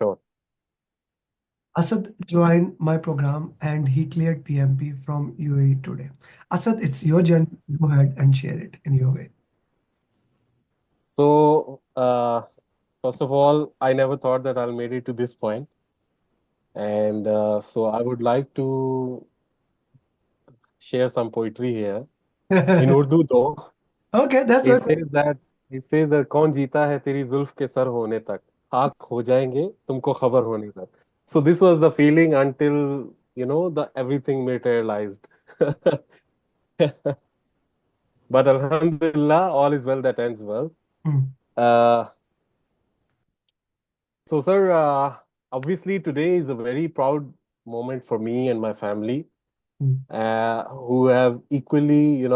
Sure. Asad joined my program and he cleared PMP from UAE today. Asad, it's your journey. Go ahead and share it in your way. So, first of all, I never thought that I'll made it to this point, and so I would like to share some poetry here in Urdu, though. Okay, that's It okay. says that कौन जीता है तेरी जुल्फ के sir होने तक खाक हो जाएंगे तुमको खबर होने तक. So this was the feeling until the everything materialized. But Alhamdulillah, all is well that ends well. Mm, Uh, so, sir, obviously today is a very proud moment for me and my family, mm. who have equally,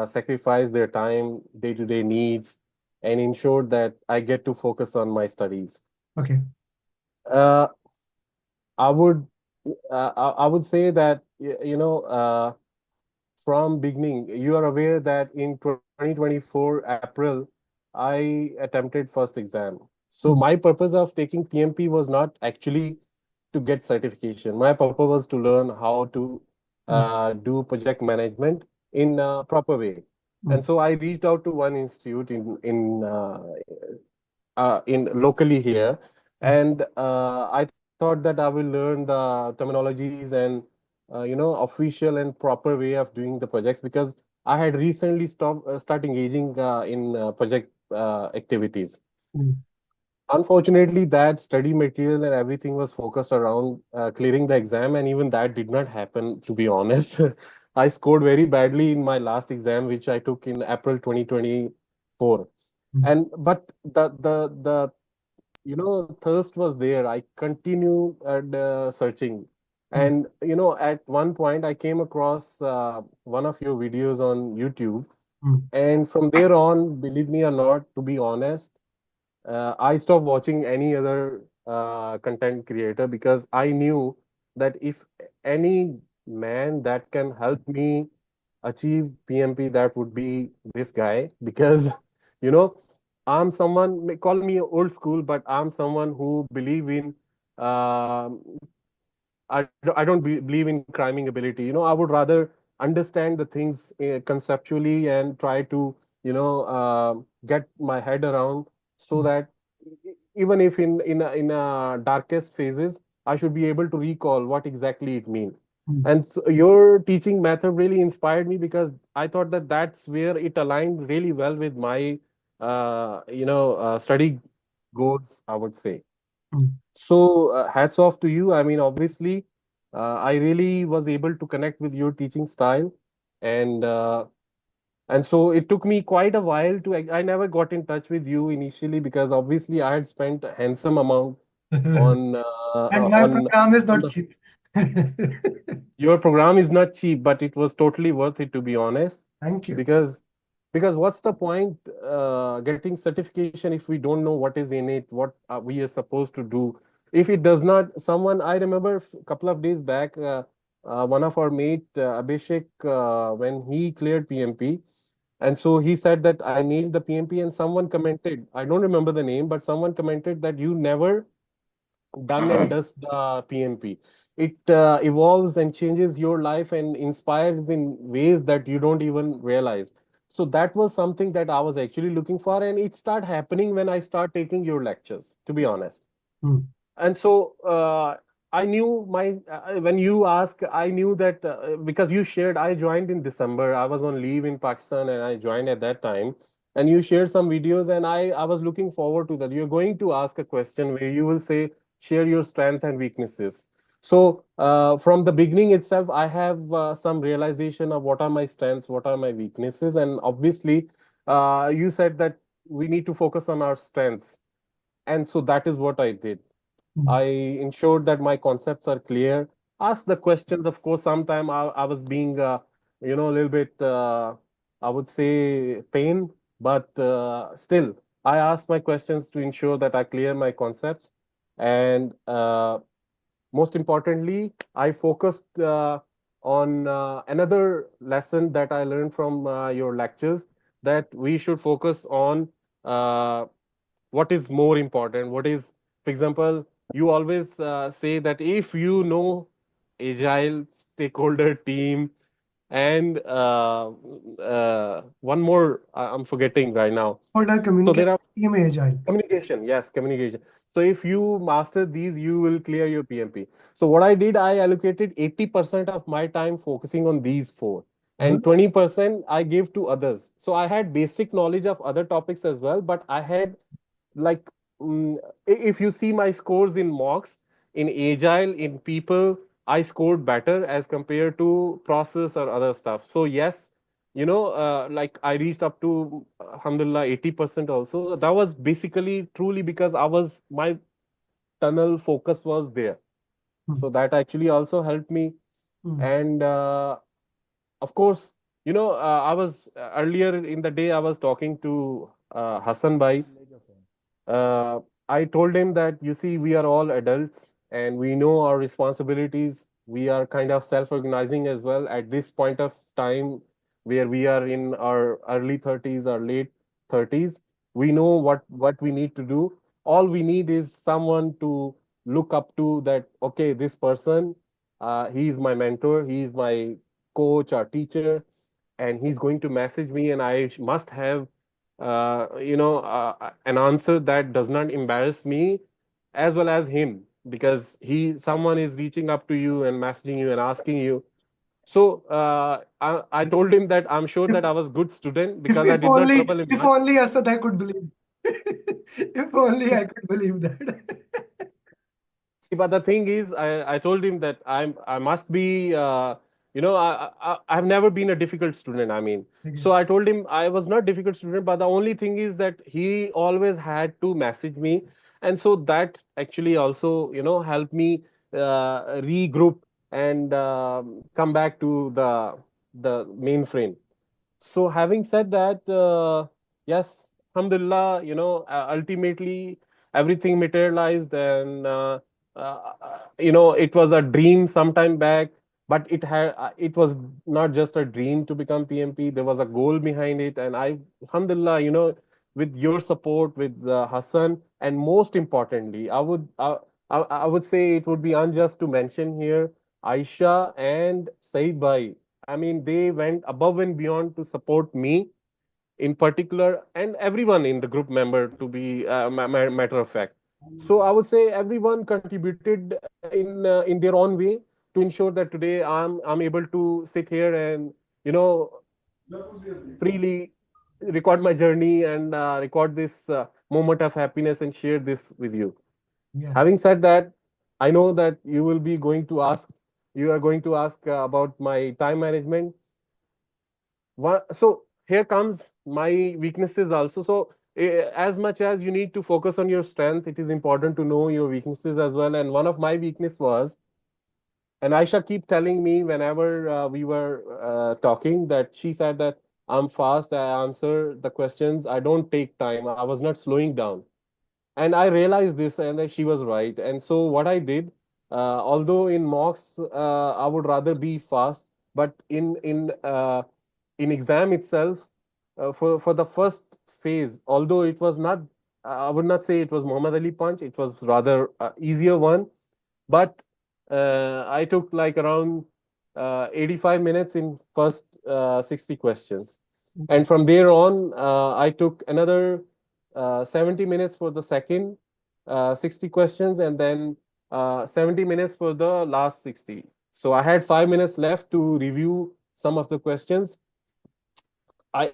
sacrificed their time, day-to-day needs, and ensured that I get to focus on my studies. Okay. Uh, I would, I would say that from beginning, you are aware that in 2024 April, I attempted first exam. So Mm, my purpose of taking PMP was not actually to get certification. My purpose was to learn how to mm, do project management in a proper way. And mm, so I reached out to one institute in locally here, mm, and I thought that I will learn the terminologies and official and proper way of doing the projects, because I had recently start engaging in project activities. mm, Unfortunately, that study material and everything was focused around clearing the exam, and even that did not happen, to be honest. I scored very badly in my last exam, which I took in April 2024. mm, And but the thirst was there. I continued at searching, mm, and at one point I came across one of your videos on YouTube, mm, and from there on, believe me or not, to be honest, I stopped watching any other content creator, because I knew that if any man that can help me achieve PMP, that would be this guy. Because, you know, I'm someone, call me old school, but I'm someone who believe in, um I don't believe in criming ability. I would rather understand the things conceptually and try to, get my head around, so mm, that even if in a darkest phases, I should be able to recall what exactly it means. mm, And so your teaching method really inspired me, because I thought that that's where it aligned really well with my, study goals, I would say. mm. So, hats off to you. I mean, obviously, I really was able to connect with your teaching style, and so it took me quite a while to. I never got in touch with you initially, because obviously I had spent a handsome amount on And my program is on not the. cheap. Your program is not cheap, but it was totally worth it, to be honest. Thank you. because what's the point getting certification if we don't know what is in it, what we are supposed to do? If it does not, someone, I remember a couple of days back, one of our mate, Abhishek, when he cleared PMP, and so he said that I nailed the PMP, and someone commented, I don't remember the name, but someone commented that you never done and does the PMP. It evolves and changes your life and inspires in ways that you don't even realize. So that was something that I was actually looking for, and it started happening when I start taking your lectures, to be honest. Mm, And so I knew when you ask, I knew that because you shared, I joined in December. I was on leave in Pakistan, and I joined at that time. And you shared some videos, and I was looking forward to that. You're going to ask a question where you will say, share your strength and weaknesses. So from the beginning itself, I have some realization of what are my strengths, what are my weaknesses. And obviously, you said that we need to focus on our strengths. And so that is what I did. mm, I ensured that my concepts are clear. Ask the questions. Of course, sometime I was being, a little bit, I would say, pain, but still, I asked my questions to ensure that I clear my concepts. And most importantly, I focused on another lesson that I learned from your lectures, that we should focus on uh, what is more important, what is, for example, you always say that if you know agile stakeholder team and one more I'm forgetting right now. Stakeholder So there communication, are team agile. communication, yes, communication. So if you master these, you will clear your PMP. So what I did, I allocated 80% of my time focusing on these four, Uh-huh. and 20% I gave to others. So I had basic knowledge of other topics as well, but I had like mm, if you see my scores in mocks, in agile, in people, I scored better as compared to process or other stuff. So yes, like I reached up to alhamdulillah 80% also. That was basically truly because I was my tunnel focus was there. Hmm. So that actually also helped me. Hmm. And of course, I was earlier in the day I was talking to Hassan Bhai. uh, I told him that, you see, we are all adults and we know our responsibilities. We are kind of self organizing as well at this point of time where we are in our early 30s or late 30s. We know what we need to do. All we need is someone to look up to, that, okay, this person, he's my mentor, he's my coach or teacher, and he's going to message me, and I must have an answer that does not embarrass me as well as him, because he someone is reaching up to you and messaging you and asking you. So I told him that I'm sure If, that I was good student if, because I if did not only, trouble him if much. only Asad I could believe. If only I could believe that. See, but the thing is, I told him that I must be, I've never been a difficult student. I mean, Okay. so I told him I was not difficult student, but the only thing is that he always had to message me, and so that actually also, helped me regroup and come back to the mainframe. So having said that, yes, alhamdulillah, ultimately everything materialized, and it was a dream sometime back, but it was not just a dream to become PMP. There was a goal behind it, and alhamdulillah, with your support, with Hassan, and most importantly, I would say it would be unjust to mention here Aisha and Saeed Bhai. I mean, they went above and beyond to support me in particular, and everyone in the group member, to be matter of fact. So I would say everyone contributed in their own way to ensure that today I'm able to sit here and freely record my journey and record this moment of happiness and share this with you. Yeah. Having said that, I know that you are going to ask about my time management. So here comes my weaknesses also. So as much as you need to focus on your strength, it is important to know your weaknesses as well. And one of my weakness was, and Aisha keep telling me whenever we were talking, that she said that I'm fast, I answer the questions, I don't take time, I was not slowing down. And I realized this, and that she was right. And so what I did, although in mocks I would rather be fast, but in exam itself, for the first phase, although it was not, I would not say it was Muhammad Ali punch, it was rather easier one, but I took like around 85 minutes in first 60 questions. And from there on, I took another 70 minutes for the second 60 questions, and then 70 minutes for the last 60. So I had 5 minutes left to review some of the questions. I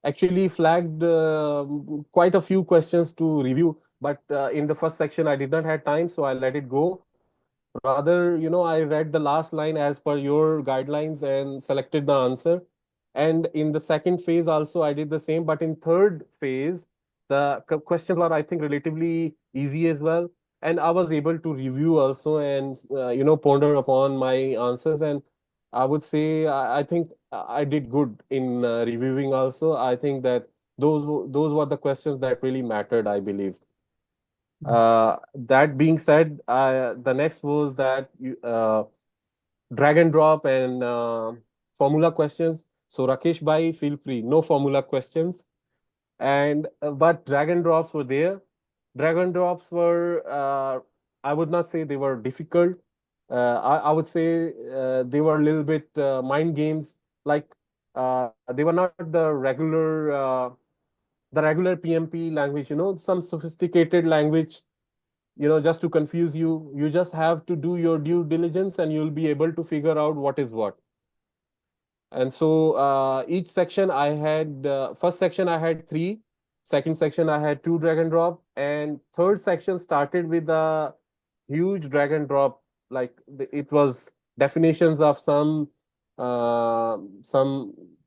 actually flagged quite a few questions to review, but in the first section I did not have time, so I let it go. Rather, I read the last line as per your guidelines and selected the answer. And in the second phase also I did the same, but in third phase the questions were, I think, relatively easy as well, and I was able to review also and ponder upon my answers. And I would say I think I did good in reviewing also. I think that those were the questions that really mattered, I believe. That being said, the next was that drag and drop and formula questions. So Rakesh bhai, feel free, no formula questions, and but drag and drops were there. Drag and drops were, I would not say they were difficult. I would say they were a little bit mind games. Like they were not the regular PMP language. Some sophisticated language. Just to confuse you. You just have to do your due diligence, and you'll be able to figure out what is what. And so each section I had, first section I had three, second section I had two drag and drop, and third section started with a huge drag and drop. Like it was definitions of some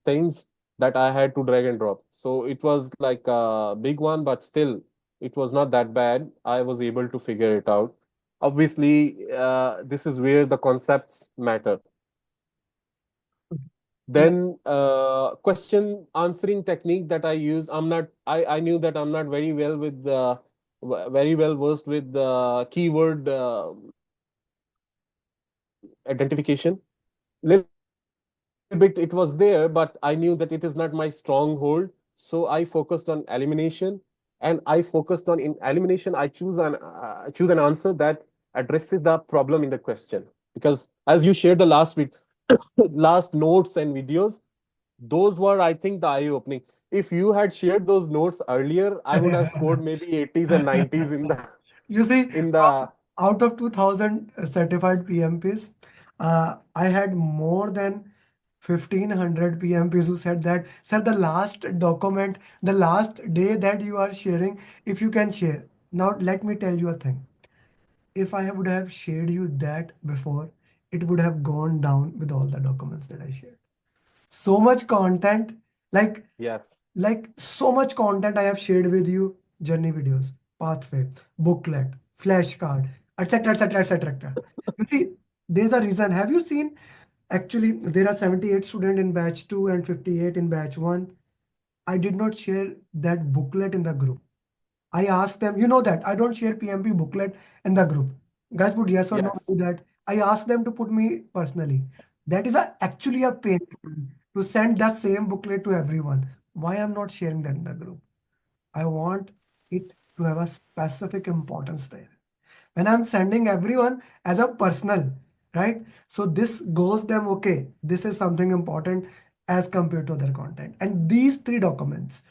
things that I had to drag and drop. So it was like a big one, but still it was not that bad. I was able to figure it out. Obviously, this is where the concepts matter. Like, Then question answering technique that I use. I knew that I'm not very well with very well versed with the keyword identification. Little bit it was there, but I knew that it is not my stronghold. So I focused on elimination, and I focused on in elimination. I choose an answer that addresses the problem in the question, because as you shared the last week, last notes and videos, those were, I think, the eye opening. If you had shared those notes earlier, I would have scored maybe 80s and 90s in the you see, in the out of 2000 certified PMPs, I had more than 1500 PMPs who said that, sir, the last document, the last day that you are sharing, if you can share. Now, let me tell you a thing. If I would have shared you that before, it would have gone down with all the documents that I shared. So much content, like yes, so much content I have shared with you, journey videos, pathway, booklet, flashcard, etc., etc., etc. You see, there's a reason. Have you seen? Actually, there are 78 students in batch 2 and 58 in batch 1. I did not share that booklet in the group. I asked them, you know that I don't share PMP booklet in the group. Guys, put yes or no yes, to that. I asked them to put me personally. That is actually a pain for me to send that same booklet to everyone. Why I'm not sharing that in the group? I want it to have a specific importance there. When I'm sending everyone as a personal, right? So this goes them, okay, this is something important as compared to other content. And these three documents,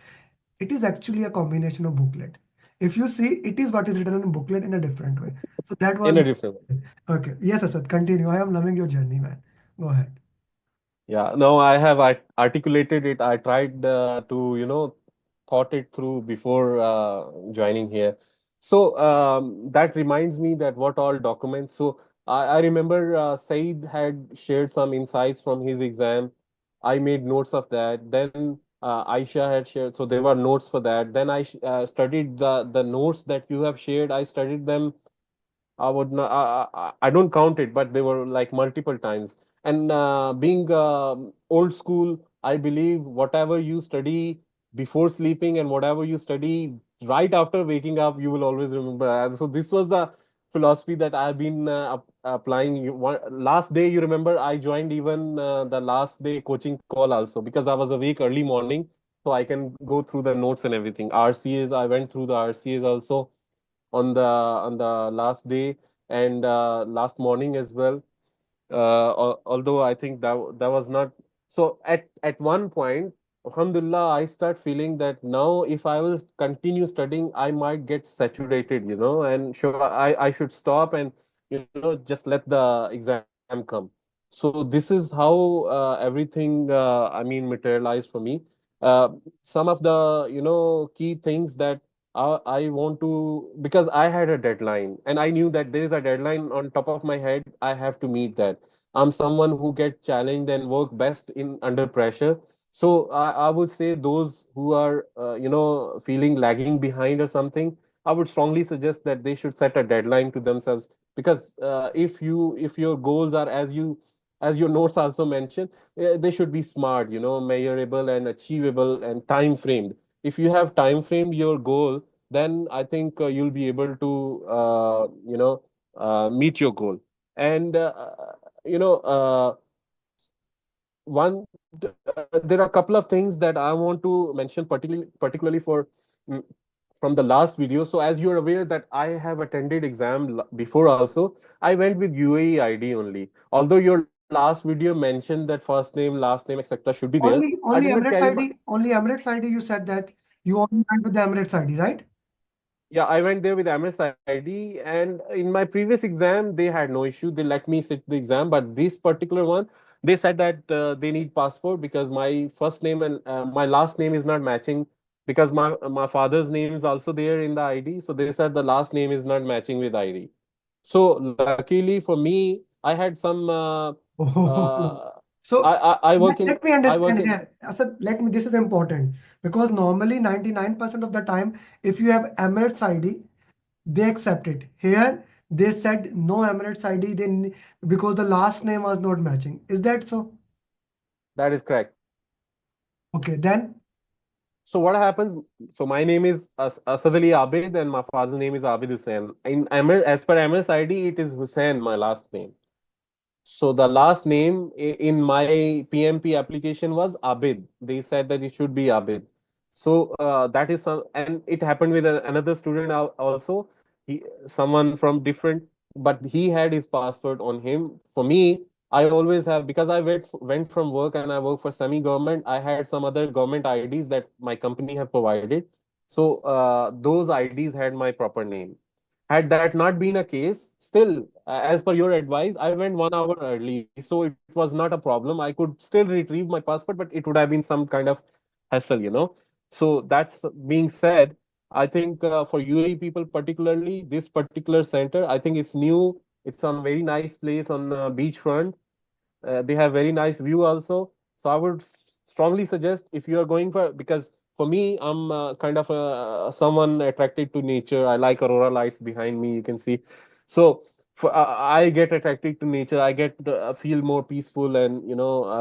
it is actually a combination of booklet. If you see, it is what is written in booklet in a different way. So that in was a different way. okay. Yes, Asad, continue. I am loving your journey, man. Go ahead. Yeah, no, I have articulated it. I tried to, thought it through before joining here. So that reminds me that what all documents. So I remember Saeed had shared some insights from his exam. I made notes of that. Then Aisha had shared, so there were notes for that. Then studied the notes that you have shared. I studied them. I would not. I don't count it, but they were like multiple times. And being old school, I believe whatever you study before sleeping and whatever you study right after waking up, you will always remember. And so this was the philosophy that I've been applying. Last day, you remember, I joined even the last day coaching call also, because I was awake early morning, so I can go through the notes and everything. RCAs, I went through the RCAs also on the last day, and last morning as well. Although I think that was not so. At one point, alhamdulillah, I start feeling that now if I will continue studying, I might get saturated, and sure, I should stop and just let the exam come. So this is how everything I mean materialized for me. Some of the key things that I want to, because I had a deadline and I knew that there is a deadline on top of my head. I have to meet that. I'm someone who get challenged and work best in under pressure. So I would say those who are feeling lagging behind or something, I would strongly suggest that they should set a deadline to themselves, because if your goals are, as your notes also mentioned, they should be smart, measurable and achievable and time framed. If you have time framed your goal, then I think you'll be able to meet your goal. And you know there are a couple of things that I want to mention, particularly for mm, from the last video. So as you're aware that I have attended exam before also, I went with UAE ID only. Although your last video mentioned that first name, last name, etc. should be there, I did Only not carry Emirates my. ID, only Emirates ID. You said that you only went with the Emirates ID, right? Yeah, I went there with Emirates ID, and in my previous exam, they had no issue. They let me sit the exam, but this particular one, they said that they need passport because my first name and my last name is not matching because my father's name is also there in the ID. So they said the last name is not matching with ID. So luckily for me, I had some. Oh, I, so I I work in let me I work understand in here. Asad, this is important because normally 99% of the time, if you have Emirates ID, they accept it. Here, they said no Emirates ID because the last name was not matching. Is that so? That is correct. Okay, then. So what happens? So my name is Asad Ali Abid, and my father's name is Abid Hussain. As per MS ID, it is Hussain, my last name. So the last name in my PMP application was Abid. They said that it should be Abid. So that is some, and it happened with another student also. Someone from different, but he had his passport on him. For me, I always have because I went from work and I work for semi-government. I had some other government IDs that my company have provided. So those IDs had my proper name. Had that not been a case, still, as per your advice, I went 1 hour early, so it was not a problem. I could still retrieve my passport, but it would have been some kind of hassle. So that's being said, I think for UAE people particularly, this particular center, I think it's new. It's on very nice place on beachfront. They have very nice view also. So I would strongly suggest if you are going for because for me, I'm kind of someone attracted to nature. I like aurora lights behind me. You can see. So I get attracted to nature. I get feel more peaceful and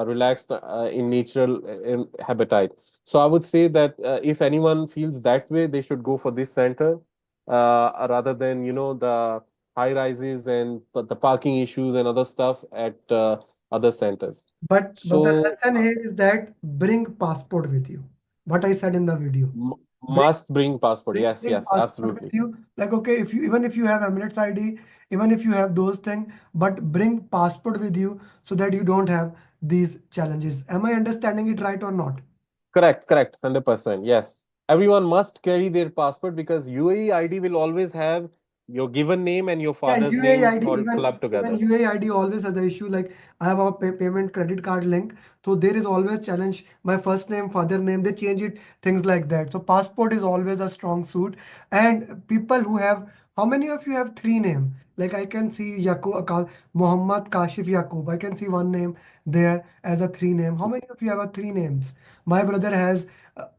relaxed in natural in habitat. So I would say that if anyone feels that way, they should go for this center rather than the high rises and the parking issues and other stuff at other centers. But the So lesson here is that bring passport with you. What I said in the video. Bring must bring passport. Yes, bring yes, passport with absolutely. you. Like, okay, if you even if you have Emirates ID, even if you have those things, but bring passport with you so that you don't have these challenges. Am I understanding it right or not? Correct, correct, 100%. Yes. Everyone must carry their passport because UAE ID will always have your given name and your Yeah, father's UAE name ID, all even clubbed together. UAE ID always has the issue. Like I have a payment credit card link, so there is always challenge. My first name, father name, they change it, things like that. So passport is always a strong suit. And people who have, how many of you have three name? Like I can see Muhammad Kashif Yaqub. I can see one name there as a three name. How many of you have a three names? My brother has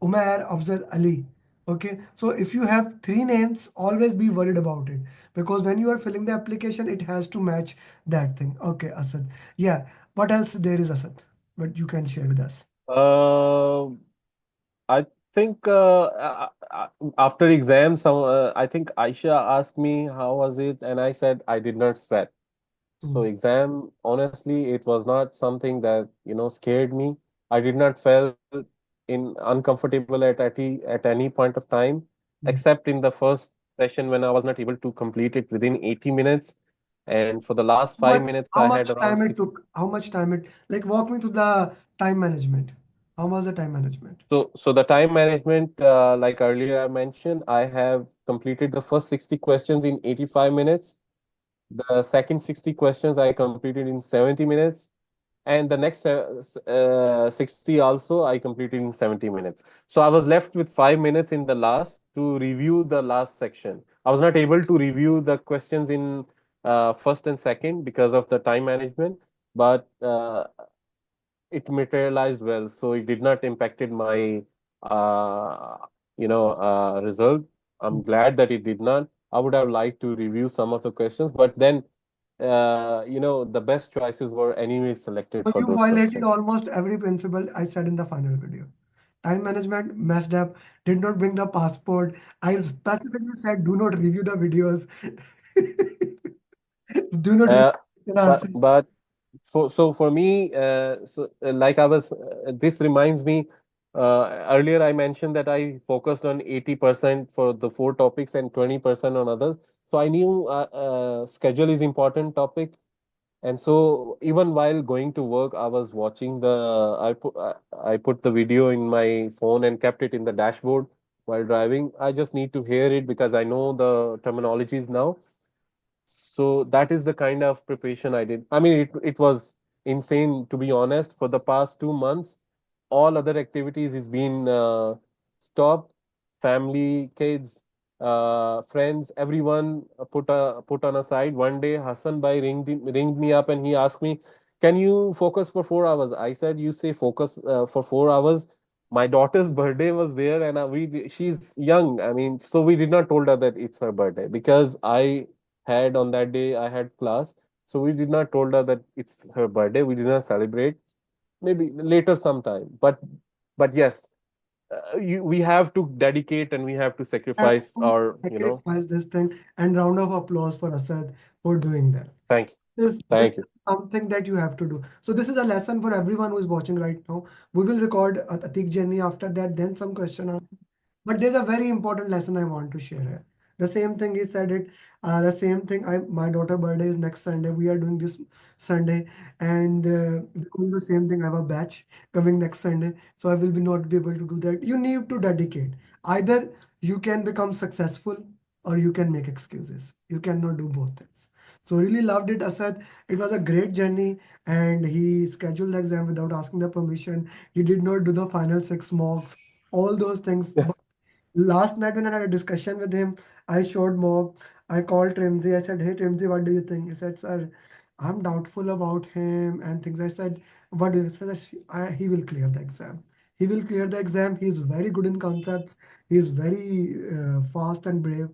Umair Afzal Ali. Okay, so if you have three names, always be worried about it because when you are filling the application, it has to match that thing. Okay, Asad. Yeah. What else there is, Asad? But you can share with us. Uh, I think after exam, I think Aisha asked me how was it, and I said I did not sweat. So Mm, exam, honestly, it was not something that scared me. I did not feel in uncomfortable at any point of time, mm. except in the first session when I was not able to complete it within 80 minutes. And for the last How five much, minutes, how I had much around time it six. took? How much time it, like, walk me through the time management. How was the time management? So the time management, like earlier I mentioned, I have completed the first 60 questions in 85 minutes. The second 60 questions I completed in 70 minutes. And the next 60 also I completed in 70 minutes. So I was left with 5 minutes in the last to review the last section. I was not able to review the questions in first and second because of the time management, but it materialized well, so it did not impacted my uh, result. I'm glad that it did not. I would have liked to review some of the questions, but then the best choices were anyway selected So for you those violated questions. almost every principle I said in the final video. Time management messed up, did not bring the passport. I specifically said do not review the videos. Do not review Uh, the but answers. but for me, like I was, this reminds me. Earlier, I mentioned that I focused on 80% for the four topics and 20% on others. So I knew schedule is important topic. And so even while going to work, I was watching I put the video in my phone and kept it in the dashboard while driving. I just need to hear it because I know the terminologies now. So that is the kind of preparation I did. I mean, it was insane to be honest. For the past 2 months, all other activities is been stopped. Family, kids, friends, everyone put on a side. One day, Hassan Bhai ringed me up and he asked me, "Can you focus for 4 hours?" I said, "You say focus for 4 hours." My daughter's birthday was there, and she's young. I mean, so we did not told her that it's her birthday because I had on that day I had class, so we did not told her that it's her birthday. We did not celebrate. Maybe later sometime. But yes, we have to dedicate and we have to Have sacrifice to our, sacrifice this thing, and round of applause for Asad for doing that. thank you, This thank is you. something that you have to do. So this is a lesson for everyone who is watching right now. We will record a Atik journey after that, then some question answer. But there's a very important lesson I want to share here. The same thing he said it. The same thing. My daughter birthday is next Sunday. We are doing this Sunday, and we're doing the same thing. I have a batch coming next Sunday, so I will be not be able to do that. You need to dedicate. Either you can become successful or you can make excuses. You cannot do both things. So really loved it, Asad. It was a great journey, and he scheduled the exam without asking the permission. He did not do the final six mocks, all those things. But last night when I had a discussion with him, I showed mock. I called Trimzi. I said, "Hey Trimzi, what do you think?" He said, "Sir, I'm doubtful about him and things." I said, "What do you?" He said, "He will clear the exam. He will clear the exam. He is very good in concepts. He is very fast and brave."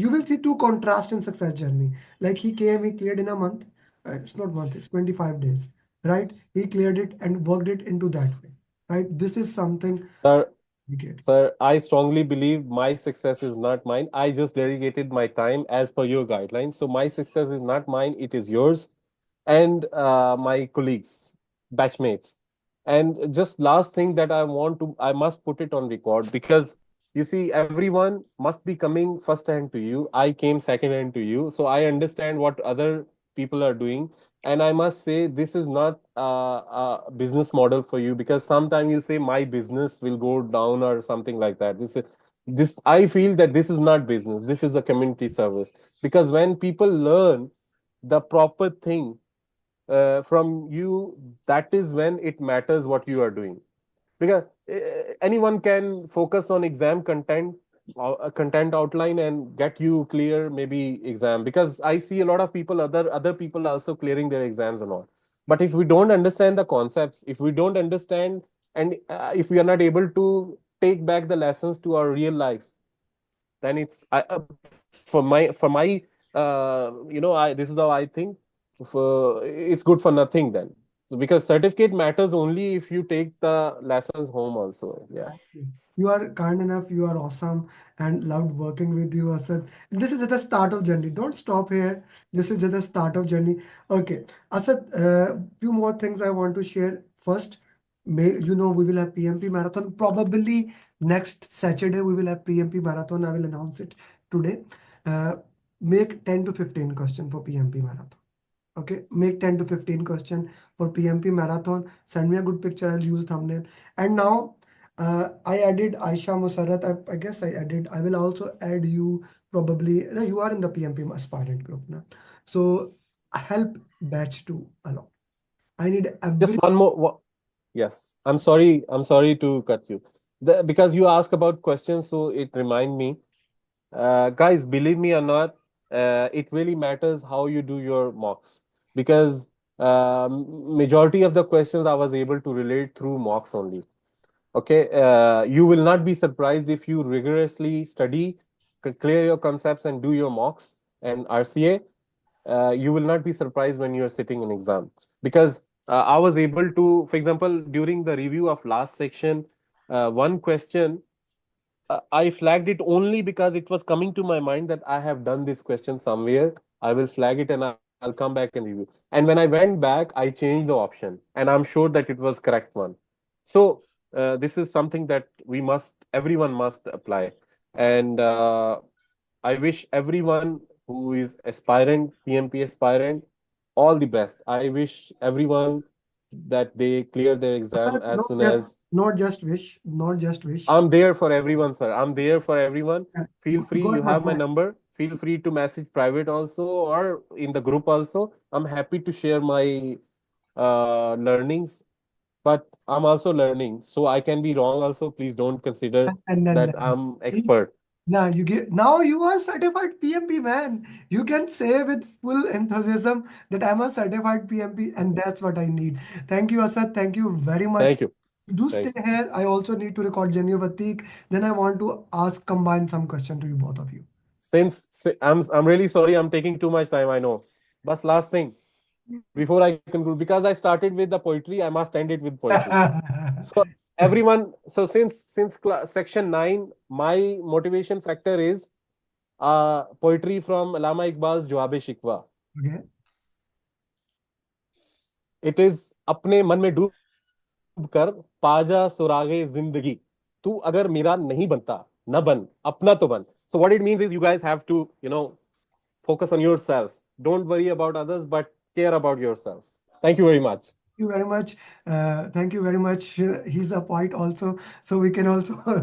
You will see two contrasts in success journey. Like he came, he cleared in a month. It's not month, it's 25 days, right? He cleared it and worked it into that way, right? This is something Sir, we get. sir, I strongly believe my success is not mine. I just dedicated my time as per your guidelines. So my success is not mine, it is yours and my colleagues, batchmates. And just last thing that I must put it on record because you see, everyone must be coming first hand to you. I came second hand to you, so I understand what other people are doing. And I must say, this is not a business model for you because sometimes you say my business will go down or something like that. This I feel that this is not business. This is a community service because when people learn the proper thing from you, that is when it matters what you are doing because anyone can focus on exam content content outline and get you clear maybe exam because I see a lot of people other people also clearing their exams and all. But if we don't understand the concepts, if we don't understand and if we are not able to take back the lessons to our real life, then for my this is how I think. It's good for nothing then. So because certificate matters only if you take the lessons home also. Yeah. Exactly. You are kind enough, you are awesome, and loved working with you, Asad. This is just the start of journey. Don't stop here. This is just the start of journey. Okay, Asad, few more things I want to share. First, we will have PMP marathon. Probably next Saturday we will have PMP marathon. I will announce it today. Uh, make 10 to 15 question for PMP marathon. Okay, make 10 to 15 question for PMP marathon. Send me a good picture. I'll use thumbnail. And now I added Aisha Musarrat. I guess I added. I will also add you probably. No, you are in the PMP aspirant group now. So help batch two along. I need Just every. one more. Yes, I'm sorry to cut you. Because you ask about questions, so it remind me. Guys, believe me or not, it really matters how you do your mocks because majority of the questions I was able to relate through mocks only. Okay, you will not be surprised if you rigorously study, clear your concepts, and do your mocks and RCA. You will not be surprised when you are sitting in exam because I was able to, for example, during the review of last section, one question I flagged it only because it was coming to my mind that I have done this question somewhere. I will flag it and I'll come back and review. And when I went back, I changed the option, and I'm sure that it was correct one. So this is something that everyone must apply. And I wish everyone who is aspirant, PMP aspirant, all the best. I wish everyone that they clear their exam Asad, as soon as. not just wish, not just wish. I'm there for everyone, sir. I'm there for everyone. Feel free. You Got my have my point. number. Feel free to message private also or in the group also. I'm happy to share my learnings, but I'm also learning, so I can be wrong also. Please don't consider And then, that I'm then. expert. Now you are certified PMP, man. You can say with full enthusiasm that I'm a certified PMP, and that's what I need. Thank you, Asad. Thank you very much. Thank you. Do Thank stay you. here. I also need to record genuine Vatik. Then I want to combine some question to you, both of you. I'm really sorry. I'm taking too much time. I know. But last thing before I conclude, because I started with the poetry, I must end it with poetry. So everyone, so since section 9, my motivation factor is poetry from Allama Iqbal's Jawab Shikwa. Okay. It is अपने मन में डूब कर पाजा सुरागे जिंदगी तू अगर मेरा नहीं बनता न बन अपना तो बन. So what it means is you guys have to, focus on yourself. Don't worry about others, but care about yourself. Thank you very much. You very much. Thank you very much. He's a poet also, so we can also